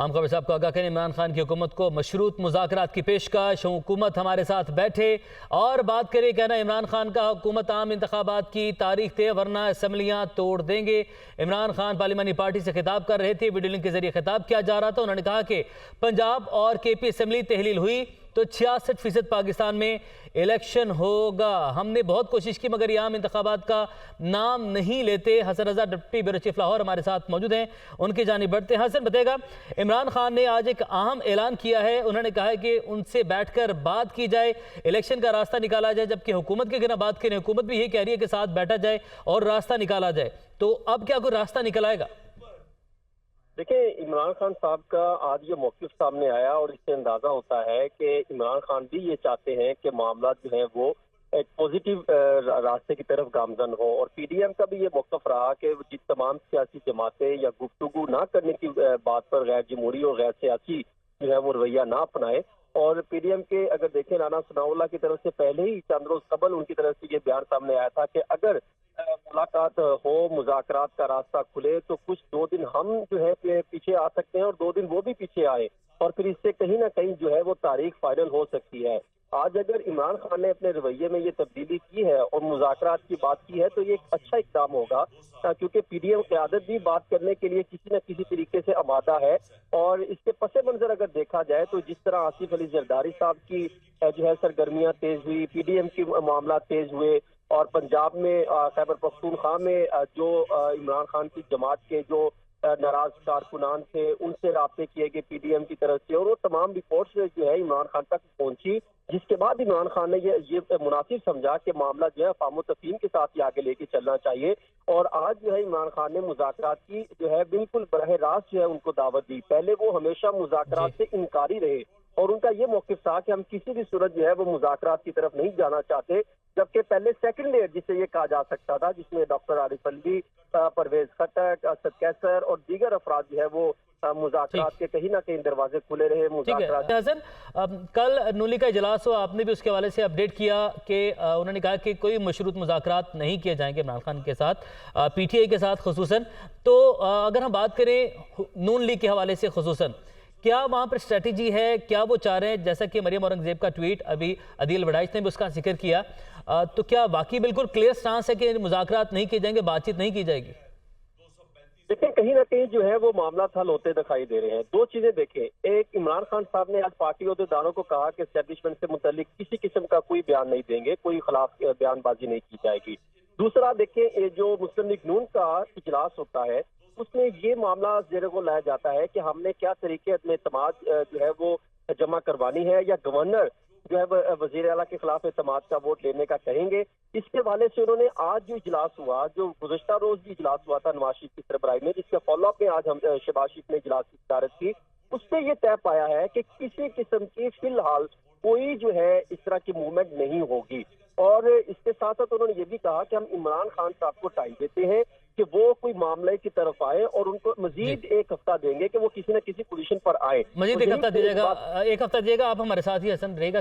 عام خبر صاحب کو آگاہ کریں، عمران خان کی حکومت کو مشروط مذاکرات کی پیشکش، حکومت ہمارے ساتھ بیٹھے اور بات کرے، کہنا عمران خان کا حکومت عام انتخابات کی تاریخ طے ورنہ اسمبلیاں توڑ دیں گے۔ عمران خان پارلیمانی پارٹی سے خطاب کر رہے تھے، ویڈیو لنک کے ذریعے خطاب کیا جا رہا تھا۔ انہوں نے کہا کہ پنجاب اور کے پی اسمبلی تحلیل ہوئی تو 66% پاکستان میں الیکشن ہوگا۔ ہم نے بہت کوشش کی مگر یہ عام انتخابات کا نام نہیں لیتے۔ حسن رضا ڈپٹی بیورو چیف لاہور ہمارے ساتھ موجود ہیں، ان کی جانب بڑھتے ہیں۔ حسن بتائے گا، عمران خان نے آج ایک اہم اعلان کیا ہے، انہوں نے کہا ہے کہ ان سے بیٹھ کر بات کی جائے، الیکشن کا راستہ نکالا جائے، جبکہ حکومت کی اگر بات کریں، حکومت بھی یہ کہہ رہی ہے کہ ساتھ بیٹھا جائے اور راستہ نکالا جائے، تو اب کیا کوئی راستہ نکل آئے گا؟ دیکھیں، عمران خان صاحب کا آج یہ موقف سامنے آیا اور اس سے اندازہ ہوتا ہے کہ عمران خان بھی یہ چاہتے ہیں کہ معاملات جو ہیں وہ ایک پوزیٹیو راستے کی طرف گامزن ہو، اور پی ڈی ایم کا بھی یہ موقف رہا کہ جس تمام سیاسی جماعتیں یا گفتگو نہ کرنے کی بات پر غیر جمہوری اور غیر سیاسی جو ہے وہ رویہ نہ اپنائے۔ اور پی ڈی ایم کے اگر دیکھیں، رانا ثناء اللہ کی طرف سے پہلے ہی چند روز قبل ان کی طرف سے یہ بیان سامنے آیا تھا کہ اگر ملاقات ہو، مذاکرات کا راستہ کھلے تو کچھ 2 دن ہم جو ہے پیچھے آ سکتے ہیں اور 2 دن وہ بھی پیچھے آئے، اور پھر اس سے کہیں نہ کہیں جو ہے وہ تاریخ فائنل ہو سکتی ہے۔ آج اگر عمران خان نے اپنے رویے میں یہ تبدیلی کی ہے اور مذاکرات کی بات کی ہے تو یہ ایک اچھا اقدام ہوگا، کیونکہ پی ڈی ایم قیادت بھی بات کرنے کے لیے کسی نہ کسی طریقے سے آمادہ ہے۔ اور اس کے پس منظر اگر دیکھا جائے تو جس طرح آصف علی زرداری صاحب کی جو ہے سرگرمیاں تیز ہوئی، پی ڈی ایم کی معاملات تیز ہوئے، اور پنجاب میں خیبر پختونخوا میں جو عمران خان کی جماعت کے جو ناراض کارکنان تھے ان سے رابطے کیے گئے پی ڈی ایم کی طرف سے، اور وہ تمام رپورٹس جو ہے عمران خان تک پہنچی، جس کے بعد عمران خان نے یہ مناسب سمجھا کہ معاملہ جو ہے افہام و تفہیم کے ساتھ ہی آگے لے کے چلنا چاہیے۔ اور آج جو ہے عمران خان نے مذاکرات کی جو ہے بالکل براہ راست جو ہے ان کو دعوت دی۔ پہلے وہ ہمیشہ مذاکرات سے انکاری رہے اور ان کا یہ موقف تھا کہ ہم کسی بھی صورت جو ہے وہ مذاکرات کی طرف نہیں جانا چاہتے، جبکہ پہلے سیکنڈ لیئر جسے یہ کہا جا سکتا تھا، جس میں ڈاکٹر عارف الوی، پرویز خٹک، اسد کیسر اور دیگر افراد جو ہے وہ مذاکرات کے کہیں نہ کہیں دروازے کھلے رہے۔ مذاکرات حسن، کل نولی کا اجلاس ہوا، آپ نے بھی اس کے حوالے سے اپڈیٹ کیا کہ انہوں نے کہا کہ کوئی مشروط مذاکرات نہیں کیے جائیں گے عمران خان کے ساتھ، پی ٹی آئی کے ساتھ خصوصاً۔ تو اگر ہم بات کریں نون لیگ کے حوالے سے خصوصاً، کیا وہاں پر اسٹریٹجی ہے، کیا وہ چاہ رہے ہیں؟ جیسا کہ مریم اورنگزیب کا ٹویٹ ابھی عدیل وڈائچ نے بھی اس کا ذکر کیا، تو کیا واقعی بالکل کلیئر سٹانس ہے کہ مذاکرات نہیں کیے جائیں گے، بات چیت نہیں کی جائے گی؟ دیکھیں، کہیں نہ کہیں جو ہے وہ معاملات حل ہوتے دکھائی دے رہے ہیں۔ 2 چیزیں دیکھیں، ایک، عمران خان صاحب نے آج پارٹی عہدیداروں کو کہا کہ اسٹیبلشمنٹ سے متعلق کسی قسم کا کوئی بیان نہیں دیں گے، کوئی خلاف بیان بازی نہیں کی جائے گی۔ دوسرا دیکھیں، یہ جو مسلم لیگ نون کا اجلاس ہوتا ہے اس میں یہ معاملہ زیر غور لایا جاتا ہے کہ ہم نے کیا طریقے عدم اعتماد جو ہے وہ جمع کروانی ہے، یا گورنر جو ہے وزیر اعلیٰ کے خلاف اعتماد کا ووٹ لینے کا کہیں گے۔ اس کے حوالے سے انہوں نے آج جو اجلاس ہوا، جو گزشتہ روز بھی اجلاس ہوا تھا نواز شریف کی سربراہی میں، جس کے فالو اپ میں آج ہم شہباز شریف نے اجلاس کی صدارت کی، اس سے یہ طے پایا ہے کہ کسی قسم کی فی الحال کوئی جو ہے اس طرح کی موومنٹ نہیں ہوگی۔ اور اس کے ساتھ ساتھ انہوں نے یہ بھی کہا کہ ہم عمران خان صاحب کو ٹائم دیتے ہیں کہ وہ کوئی معاملے کی طرف آئے، اور ان کو مزید 1 ہفتہ دیں گے کہ وہ کسی نہ کسی پوزیشن پر آئے۔ مزید 1 ہفتہ دیجیے گا، 1 ہفتہ دیجیے گا، آپ ہمارے ساتھ ہی حسن رہے گا۔